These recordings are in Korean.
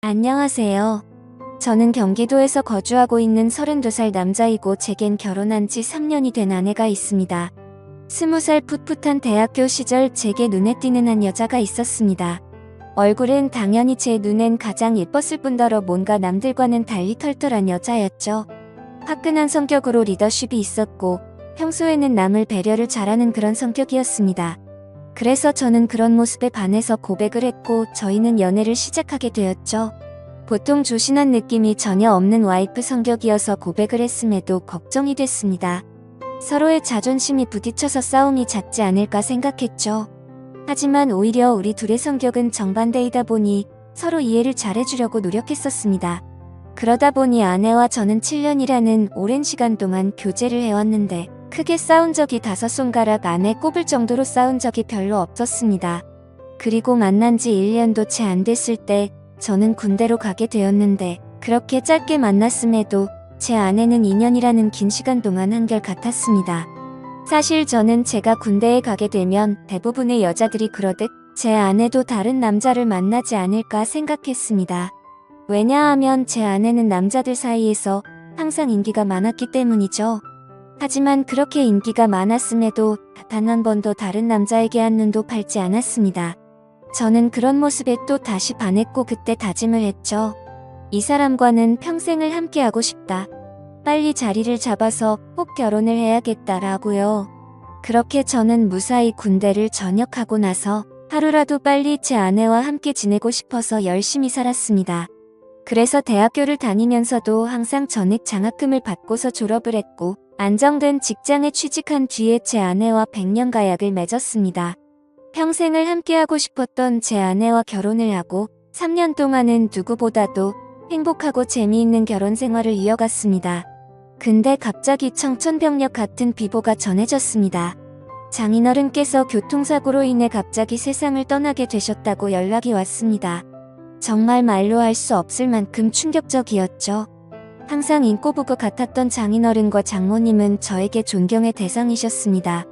안녕하세요. 저는 경기도에서 거주하고 있는 32살 남자이고 제겐 결혼한 지 3년이 된 아내가 있습니다. 20살 풋풋한 대학교 시절 제게 눈에 띄는 한 여자가 있었습니다. 얼굴은 당연히 제 눈엔 가장 예뻤을 뿐더러 뭔가 남들과는 달리 털털한 여자였죠. 화끈한 성격으로 리더십이 있었고 평소에는 남을 배려를 잘하는 그런 성격이었습니다. 그래서 저는 그런 모습에 반해서 고백을 했고 저희는 연애를 시작하게 되었죠. 보통 조신한 느낌이 전혀 없는 와이프 성격이어서 고백을 했음에도 걱정이 됐습니다. 서로의 자존심이 부딪혀서 싸움이 잦지 않을까 생각했죠. 하지만 오히려 우리 둘의 성격은 정반대이다 보니 서로 이해를 잘해주려고 노력했었습니다. 그러다 보니 아내와 저는 7년이라는 오랜 시간 동안 교제를 해왔는데 크게 싸운 적이 5손가락 안에 꼽을 정도로 싸운 적이 별로 없었습니다. 그리고 만난 지 1년도 채 안 됐을 때 저는 군대로 가게 되었는데 그렇게 짧게 만났음에도 제 아내는 2년이라는 긴 시간 동안 한결 같았습니다. 사실 저는 제가 군대에 가게 되면 대부분의 여자들이 그러듯 제 아내도 다른 남자를 만나지 않을까 생각했습니다. 왜냐하면 제 아내는 남자들 사이에서 항상 인기가 많았기 때문이죠. 하지만 그렇게 인기가 많았음에도 단 한 번도 다른 남자에게 한눈도 팔지 않았습니다. 저는 그런 모습에 또 다시 반했고 그때 다짐을 했죠. 이 사람과는 평생을 함께하고 싶다. 빨리 자리를 잡아서 꼭 결혼을 해야겠다라고요. 그렇게 저는 무사히 군대를 전역하고 나서 하루라도 빨리 제 아내와 함께 지내고 싶어서 열심히 살았습니다. 그래서 대학교를 다니면서도 항상 전액 장학금을 받고서 졸업을 했고 안정된 직장에 취직한 뒤에 제 아내와 100년 가약을 맺었습니다. 평생을 함께하고 싶었던 제 아내와 결혼을 하고 3년 동안은 누구보다도 행복하고 재미있는 결혼 생활을 이어갔습니다. 근데 갑자기 청천벽력 같은 비보가 전해졌습니다. 장인어른께서 교통사고로 인해 갑자기 세상을 떠나게 되셨다고 연락이 왔습니다. 정말 말로 할 수 없을 만큼 충격적이었죠. 항상 인꼬부부 같았던 장인어른과 장모님은 저에게 존경의 대상이셨습니다.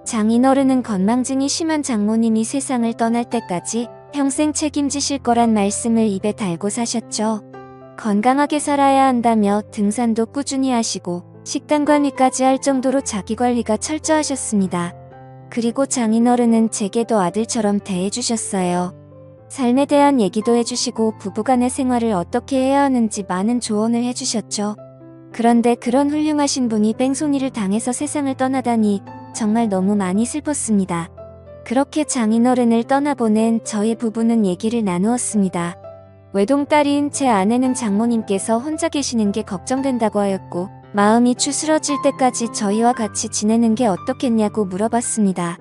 장인어른은 건망증이 심한 장모님이 세상을 떠날 때까지 평생 책임지실 거란 말씀을 입에 달고 사셨죠. 건강하게 살아야 한다며 등산도 꾸준히 하시고 식단 관리까지 할 정도로 자기관리가 철저하셨습니다. 그리고 장인어른은 제게도 아들처럼 대해주셨어요. 삶에 대한 얘기도 해주시고 부부간의 생활을 어떻게 해야 하는지 많은 조언을 해주셨죠. 그런데 그런 훌륭하신 분이 뺑소니를 당해서 세상을 떠나다니 정말 너무 많이 슬펐습니다. 그렇게 장인어른을 떠나보낸 저희 부부는 얘기를 나누었습니다. 외동딸인 제 아내는 장모님께서 혼자 계시는 게 걱정된다고 하였고 마음이 추스러질 때까지 저희와 같이 지내는 게 어떻겠냐고 물어봤습니다.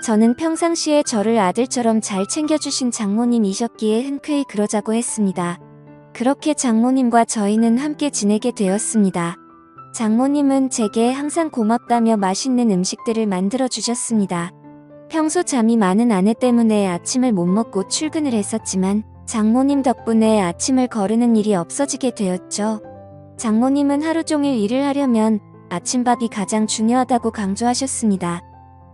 저는 평상시에 저를 아들처럼 잘 챙겨주신 장모님이셨기에 흔쾌히 그러자고 했습니다. 그렇게 장모님과 저희는 함께 지내게 되었습니다. 장모님은 제게 항상 고맙다며 맛있는 음식들을 만들어 주셨습니다. 평소 잠이 많은 아내 때문에 아침을 못 먹고 출근을 했었지만 장모님 덕분에 아침을 거르는 일이 없어지게 되었죠. 장모님은 하루 종일 일을 하려면 아침밥이 가장 중요하다고 강조하셨습니다.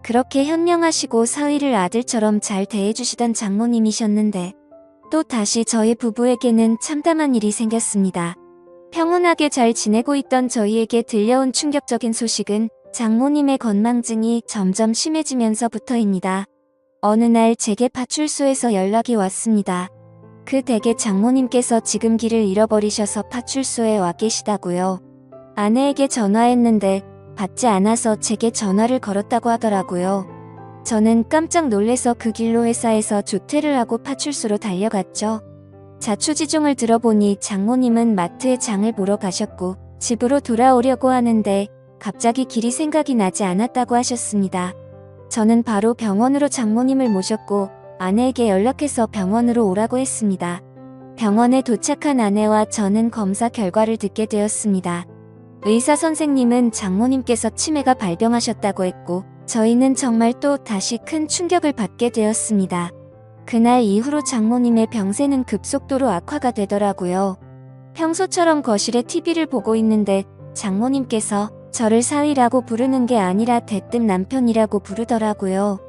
그렇게 현명하시고 사위를 아들처럼 잘 대해주시던 장모님이셨는데 또 다시 저희 부부에게는 참담한 일이 생겼습니다. 평온하게 잘 지내고 있던 저희에게 들려온 충격적인 소식은 장모님의 건망증이 점점 심해지면서부터입니다. 어느 날 제게 파출소에서 연락이 왔습니다. 그 댁의 장모님께서 지금 길을 잃어버리셔서 파출소에 와 계시다고요. 아내에게 전화했는데 받지 않아서 제게 전화를 걸었다고 하더라고요. 저는 깜짝 놀래서 그 길로 회사에서 조퇴를 하고 파출소로 달려갔죠. 자초지종을 들어보니 장모님은 마트에 장을 보러 가셨고 집으로 돌아오려고 하는데 갑자기 길이 생각이 나지 않았다고 하셨습니다. 저는 바로 병원으로 장모님을 모셨고 아내에게 연락해서 병원으로 오라고 했습니다. 병원에 도착한 아내와 저는 검사 결과를 듣게 되었습니다. 의사 선생님은 장모님께서 치매가 발병하셨다고 했고 저희는 정말 또 다시 큰 충격을 받게 되었습니다. 그날 이후로 장모님의 병세는 급속도로 악화가 되더라고요. 평소처럼 거실에 TV를 보고 있는데 장모님께서 저를 사위라고 부르는 게 아니라 대뜸 남편이라고 부르더라고요.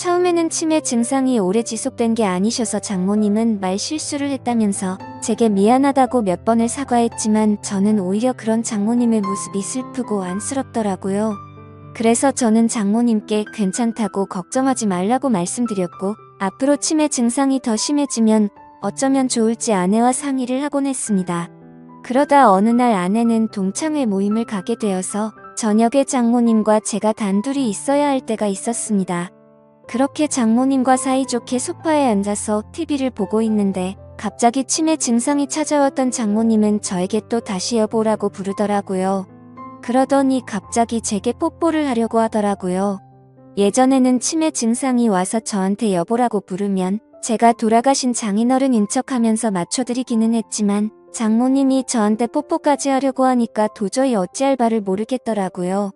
처음에는 치매 증상이 오래 지속된 게 아니셔서 장모님은 말 실수를 했다면서 제게 미안하다고 몇 번을 사과했지만 저는 오히려 그런 장모님의 모습이 슬프고 안쓰럽더라고요. 그래서 저는 장모님께 괜찮다고 걱정하지 말라고 말씀드렸고 앞으로 치매 증상이 더 심해지면 어쩌면 좋을지 아내와 상의를 하곤 했습니다. 그러다 어느 날 아내는 동창회 모임을 가게 되어서 저녁에 장모님과 제가 단둘이 있어야 할 때가 있었습니다. 그렇게 장모님과 사이좋게 소파에 앉아서 TV를 보고 있는데 갑자기 치매 증상이 찾아왔던 장모님은 저에게 또 다시 여보라고 부르더라고요. 그러더니 갑자기 제게 뽀뽀를 하려고 하더라고요. 예전에는 치매 증상이 와서 저한테 여보라고 부르면 제가 돌아가신 장인어른인 척하면서 맞춰드리기는 했지만 장모님이 저한테 뽀뽀까지 하려고 하니까 도저히 어찌할 바를 모르겠더라고요.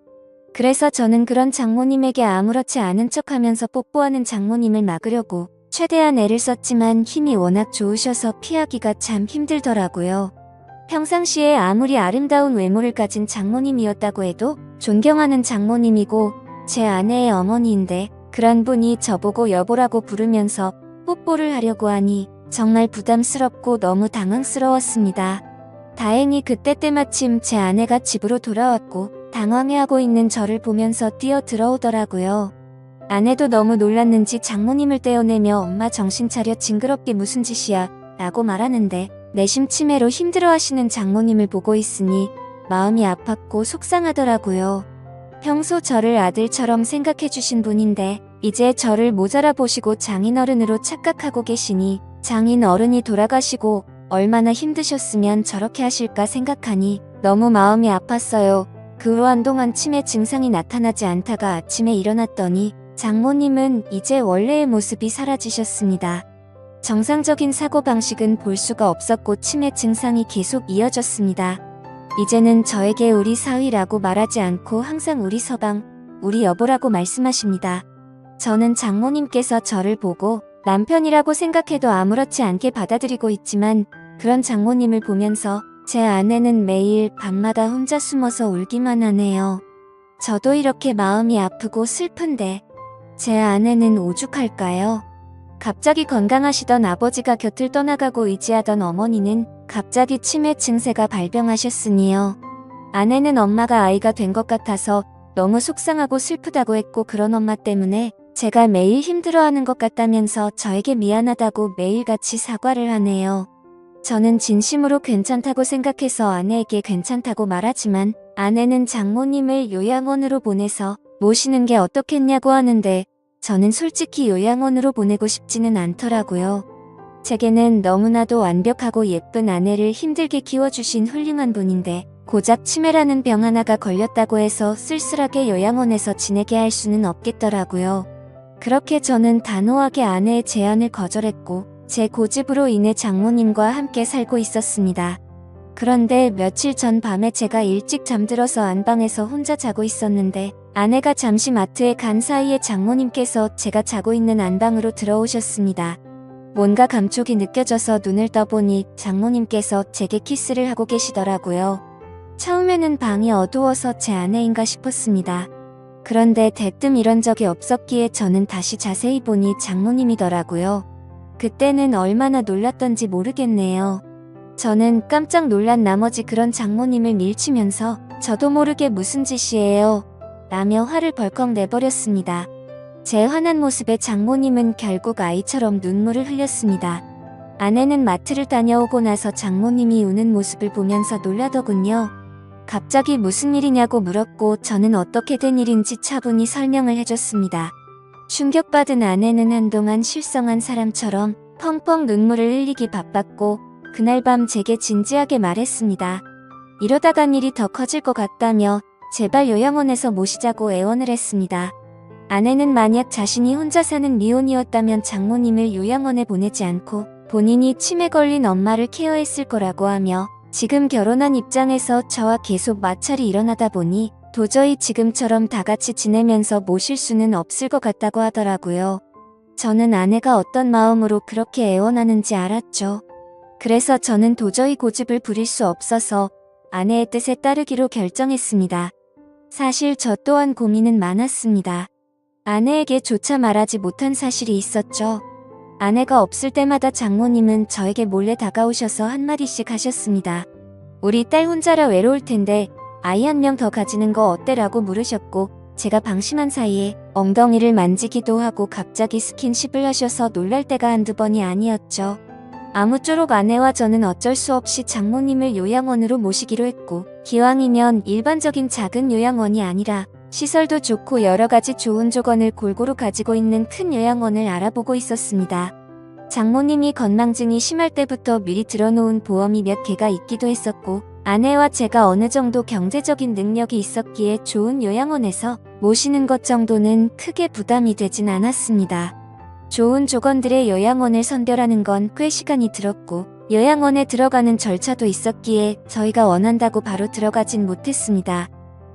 그래서 저는 그런 장모님에게 아무렇지 않은 척하면서 뽀뽀하는 장모님을 막으려고 최대한 애를 썼지만 힘이 워낙 좋으셔서 피하기가 참 힘들더라고요. 평상시에 아무리 아름다운 외모를 가진 장모님이었다고 해도 존경하는 장모님이고 제 아내의 어머니인데 그런 분이 저보고 여보라고 부르면서 뽀뽀를 하려고 하니 정말 부담스럽고 너무 당황스러웠습니다. 다행히 그때 때마침 제 아내가 집으로 돌아왔고 당황해하고 있는 저를 보면서 뛰어 들어오더라고요. 아내도 너무 놀랐는지 장모님을 떼어내며 엄마 정신 차려 징그럽게 무슨 짓이야 라고 말하는데 내심 치매로 힘들어하시는 장모님을 보고 있으니 마음이 아팠고 속상하더라고요. 평소 저를 아들처럼 생각해주신 분인데 이제 저를 모자라 보시고 장인어른으로 착각하고 계시니 장인어른이 돌아가시고 얼마나 힘드셨으면 저렇게 하실까 생각하니 너무 마음이 아팠어요. 그 후 한동안 치매 증상이 나타나지 않다가 아침에 일어났더니 장모님은 이제 원래의 모습이 사라지셨습니다. 정상적인 사고방식은 볼 수가 없었고 치매 증상이 계속 이어졌습니다. 이제는 저에게 우리 사위라고 말하지 않고 항상 우리 서방, 우리 여보라고 말씀하십니다. 저는 장모님께서 저를 보고 남편이라고 생각해도 아무렇지 않게 받아들이고 있지만 그런 장모님을 보면서 제 아내는 매일 밤마다 혼자 숨어서 울기만 하네요. 저도 이렇게 마음이 아프고 슬픈데 제 아내는 오죽할까요? 갑자기 건강하시던 아버지가 곁을 떠나가고 의지하던 어머니는 갑자기 치매 증세가 발병하셨으니요. 아내는 엄마가 아이가 된 것 같아서 너무 속상하고 슬프다고 했고 그런 엄마 때문에 제가 매일 힘들어하는 것 같다면서 저에게 미안하다고 매일같이 사과를 하네요. 저는 진심으로 괜찮다고 생각해서 아내에게 괜찮다고 말하지만 아내는 장모님을 요양원으로 보내서 모시는 게 어떻겠냐고 하는데 저는 솔직히 요양원으로 보내고 싶지는 않더라고요. 제게는 너무나도 완벽하고 예쁜 아내를 힘들게 키워주신 훌륭한 분인데 고작 치매라는 병 하나가 걸렸다고 해서 쓸쓸하게 요양원에서 지내게 할 수는 없겠더라고요. 그렇게 저는 단호하게 아내의 제안을 거절했고 제 고집으로 인해 장모님과 함께 살고 있었습니다. 그런데 며칠 전 밤에 제가 일찍 잠들어서 안방에서 혼자 자고 있었는데 아내가 잠시 마트에 간 사이에 장모님께서 제가 자고 있는 안방으로 들어오셨습니다. 뭔가 감촉이 느껴져서 눈을 떠보니 장모님께서 제게 키스를 하고 계시더라고요. 처음에는 방이 어두워서 제 아내인가 싶었습니다. 그런데 대뜸 이런 적이 없었기에 저는 다시 자세히 보니 장모님이더라고요. 그때는 얼마나 놀랐던지 모르겠네요. 저는 깜짝 놀란 나머지 그런 장모님을 밀치면서 저도 모르게 무슨 짓이에요 라며 화를 벌컥 내버렸습니다. 제 화난 모습에 장모님은 결국 아이처럼 눈물을 흘렸습니다. 아내는 마트를 다녀오고 나서 장모님이 우는 모습을 보면서 놀라더군요. 갑자기 무슨 일이냐고 물었고 저는 어떻게 된 일인지 차분히 설명을 해줬습니다. 충격받은 아내는 한동안 실성한 사람처럼 펑펑 눈물을 흘리기 바빴고 그날 밤 제게 진지하게 말했습니다. 이러다간 일이 더 커질 것 같다며 제발 요양원에서 모시자고 애원을 했습니다. 아내는 만약 자신이 혼자 사는 미혼이었다면 장모님을 요양원에 보내지 않고 본인이 치매 걸린 엄마를 케어했을 거라고 하며 지금 결혼한 입장에서 저와 계속 마찰이 일어나다 보니 도저히 지금처럼 다 같이 지내면서 모실 수는 없을 것 같다고 하더라고요. 저는 아내가 어떤 마음으로 그렇게 애원하는지 알았죠. 그래서 저는 도저히 고집을 부릴 수 없어서 아내의 뜻에 따르기로 결정했습니다. 사실 저 또한 고민은 많았습니다. 아내에게조차 말하지 못한 사실이 있었죠. 아내가 없을 때마다 장모님은 저에게 몰래 다가오셔서 한마디씩 하셨습니다. 우리 딸 혼자라 외로울 텐데 아이 한 명 더 가지는 거 어때라고 물으셨고, 제가 방심한 사이에 엉덩이를 만지기도 하고 갑자기 스킨십을 하셔서 놀랄 때가 한두 번이 아니었죠. 아무쪼록 아내와 저는 어쩔 수 없이 장모님을 요양원으로 모시기로 했고, 기왕이면 일반적인 작은 요양원이 아니라 시설도 좋고 여러 가지 좋은 조건을 골고루 가지고 있는 큰 요양원을 알아보고 있었습니다. 장모님이 건망증이 심할 때부터 미리 들어놓은 보험이 몇 개가 있기도 했었고, 아내와 제가 어느 정도 경제적인 능력이 있었기에 좋은 요양원에서 모시는 것 정도는 크게 부담이 되진 않았습니다. 좋은 조건들의 요양원을 선별하는 건 꽤 시간이 들었고, 요양원에 들어가는 절차도 있었기에 저희가 원한다고 바로 들어가진 못했습니다.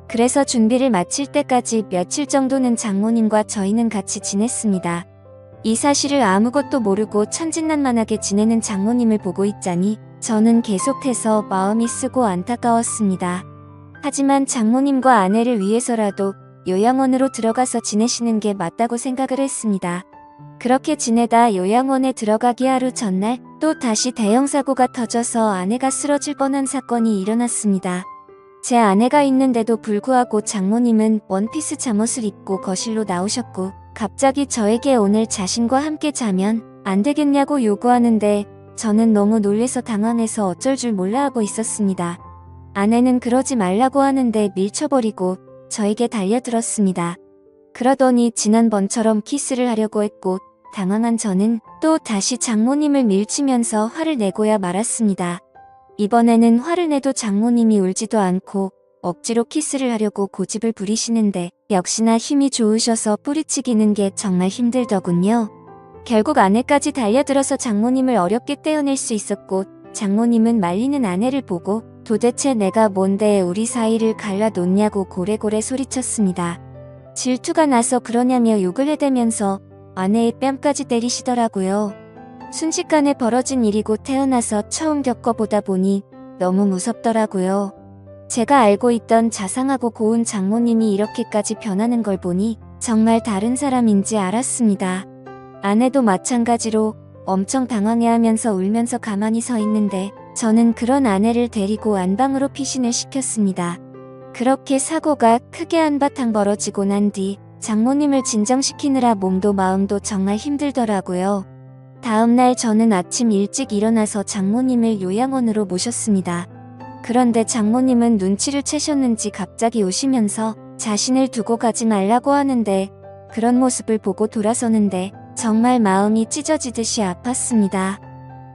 그래서 준비를 마칠 때까지 며칠 정도는 장모님과 저희는 같이 지냈습니다. 이 사실을 아무것도 모르고 천진난만하게 지내는 장모님을 보고 있자니 저는 계속해서 마음이 쓰고 안타까웠습니다. 하지만 장모님과 아내를 위해서라도 요양원으로 들어가서 지내시는 게 맞다고 생각을 했습니다. 그렇게 지내다 요양원에 들어가기 하루 전날 또 다시 대형 사고가 터져서 아내가 쓰러질 뻔한 사건이 일어났습니다. 제 아내가 있는데도 불구하고 장모님은 원피스 잠옷을 입고 거실로 나오셨고, 갑자기 저에게 오늘 자신과 함께 자면 안 되겠냐고 요구하는데 저는 너무 놀래서 당황해서 어쩔 줄 몰라 하고 있었습니다. 아내는 그러지 말라고 하는데 밀쳐버리고 저에게 달려들었습니다. 그러더니 지난번처럼 키스를 하려고 했고, 당황한 저는 또 다시 장모님을 밀치면서 화를 내고야 말았습니다. 이번에는 화를 내도 장모님이 울지도 않고 억지로 키스를 하려고 고집을 부리시는데 역시나 힘이 좋으셔서 뿌리치기는 게 정말 힘들더군요. 결국 아내까지 달려들어서 장모님을 어렵게 떼어낼 수 있었고, 장모님은 말리는 아내를 보고 도대체 내가 뭔데 우리 사이를 갈라놓냐고 고래고래 소리쳤습니다. 질투가 나서 그러냐며 욕을 해대면서 아내의 뺨까지 때리시더라고요. 순식간에 벌어진 일이고 태어나서 처음 겪어보다 보니 너무 무섭더라고요. 제가 알고 있던 자상하고 고운 장모님이 이렇게까지 변하는 걸 보니 정말 다른 사람인지 알았습니다. 아내도 마찬가지로 엄청 당황해하면서 울면서 가만히 서 있는데 저는 그런 아내를 데리고 안방으로 피신을 시켰습니다. 그렇게 사고가 크게 한바탕 벌어지고 난 뒤 장모님을 진정시키느라 몸도 마음도 정말 힘들더라고요. 다음날 저는 아침 일찍 일어나서 장모님을 요양원으로 모셨습니다. 그런데 장모님은 눈치를 채셨는지 갑자기 우시면서 자신을 두고 가지 말라고 하는데, 그런 모습을 보고 돌아서는데 정말 마음이 찢어지듯이 아팠습니다.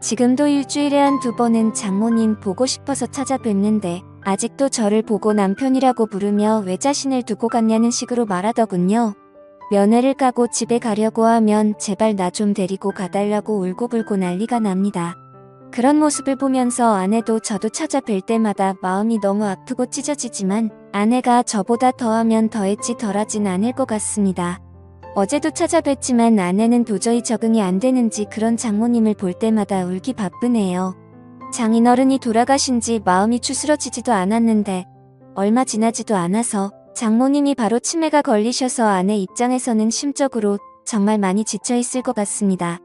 지금도 일주일에 한두 번은 장모님 보고 싶어서 찾아뵙는데 아직도 저를 보고 남편이라고 부르며 왜 자신을 두고 갔냐는 식으로 말하더군요. 면회를 까고 집에 가려고 하면 제발 나 좀 데리고 가달라고 울고불고 난리가 납니다. 그런 모습을 보면서 아내도 저도 찾아뵐 때마다 마음이 너무 아프고 찢어지지만 아내가 저보다 더하면 더했지 덜하진 않을 것 같습니다. 어제도 찾아뵀지만 아내는 도저히 적응이 안 되는지 그런 장모님을 볼 때마다 울기 바쁘네요. 장인어른이 돌아가신 지 마음이 추스러지지도 않았는데 얼마 지나지도 않아서 장모님이 바로 치매가 걸리셔서 아내 입장에서는 심적으로 정말 많이 지쳐있을 것 같습니다.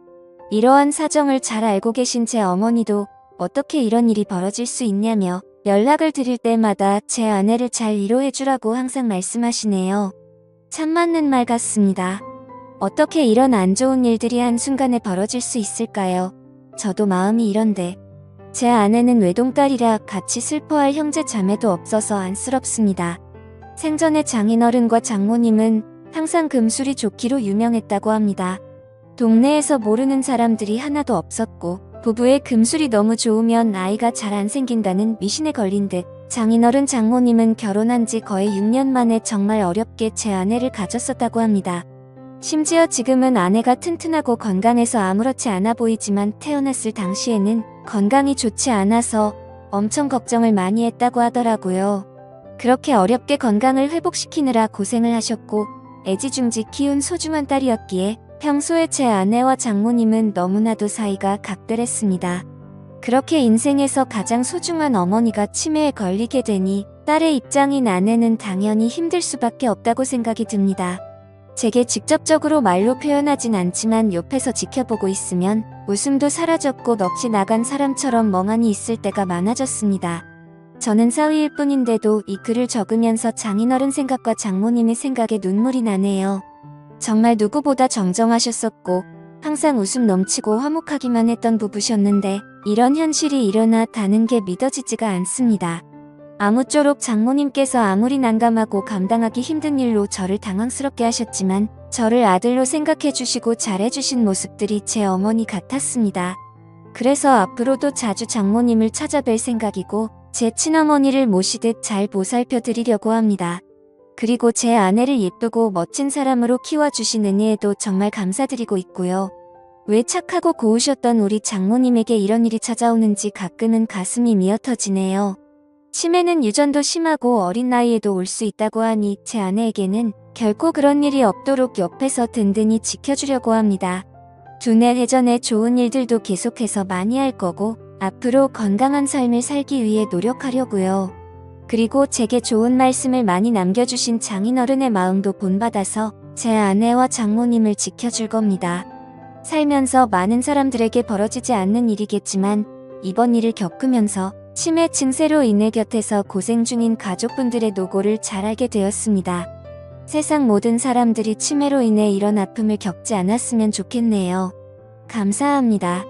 이러한 사정을 잘 알고 계신 제 어머니도 어떻게 이런 일이 벌어질 수 있냐며 연락을 드릴 때마다 제 아내를 잘 위로해주라고 항상 말씀하시네요. 참 맞는 말 같습니다. 어떻게 이런 안 좋은 일들이 한순간에 벌어질 수 있을까요? 저도 마음이 이런데 제 아내는 외동딸이라 같이 슬퍼할 형제 자매도 없어서 안쓰럽습니다. 생전에 장인어른과 장모님은 항상 금술이 좋기로 유명했다고 합니다. 동네에서 모르는 사람들이 하나도 없었고 부부의 금술이 너무 좋으면 아이가 잘 안 생긴다는 미신에 걸린 듯 장인어른 장모님은 결혼한 지 거의 6년 만에 정말 어렵게 제 아내를 가졌었다고 합니다. 심지어 지금은 아내가 튼튼하고 건강해서 아무렇지 않아 보이지만 태어났을 당시에는 건강이 좋지 않아서 엄청 걱정을 많이 했다고 하더라고요. 그렇게 어렵게 건강을 회복시키느라 고생을 하셨고 애지중지 키운 소중한 딸이었기에 평소에 제 아내와 장모님은 너무나도 사이가 각별했습니다. 그렇게 인생에서 가장 소중한 어머니가 치매에 걸리게 되니 딸의 입장인 아내는 당연히 힘들 수밖에 없다고 생각이 듭니다. 제게 직접적으로 말로 표현하진 않지만 옆에서 지켜보고 있으면 웃음도 사라졌고 넋이 나간 사람처럼 멍하니 있을 때가 많아졌습니다. 저는 사위일 뿐인데도 이 글을 적으면서 장인어른 생각과 장모님의 생각에 눈물이 나네요. 정말 누구보다 정정하셨었고 항상 웃음 넘치고 화목하기만 했던 부부셨는데 이런 현실이 일어났다는 게 믿어지지가 않습니다. 아무쪼록 장모님께서 아무리 난감하고 감당하기 힘든 일로 저를 당황스럽게 하셨지만 저를 아들로 생각해 주시고 잘해 주신 모습들이 제 어머니 같았습니다. 그래서 앞으로도 자주 장모님을 찾아뵐 생각이고 제 친어머니를 모시듯 잘 보살펴 드리려고 합니다. 그리고 제 아내를 예쁘고 멋진 사람으로 키워주신 은혜에도 정말 감사드리고 있고요. 왜 착하고 고우셨던 우리 장모님에게 이런 일이 찾아오는지 가끔은 가슴이 미어터지네요. 치매는 유전도 심하고 어린 나이에도 올 수 있다고 하니 제 아내에게는 결코 그런 일이 없도록 옆에서 든든히 지켜주려고 합니다. 두뇌 회전에 좋은 일들도 계속해서 많이 할 거고 앞으로 건강한 삶을 살기 위해 노력하려고요. 그리고 제게 좋은 말씀을 많이 남겨주신 장인어른의 마음도 본받아서 제 아내와 장모님을 지켜줄 겁니다. 살면서 많은 사람들에게 벌어지지 않는 일이겠지만 이번 일을 겪으면서 치매 증세로 인해 곁에서 고생 중인 가족분들의 노고를 잘 알게 되었습니다. 세상 모든 사람들이 치매로 인해 이런 아픔을 겪지 않았으면 좋겠네요. 감사합니다.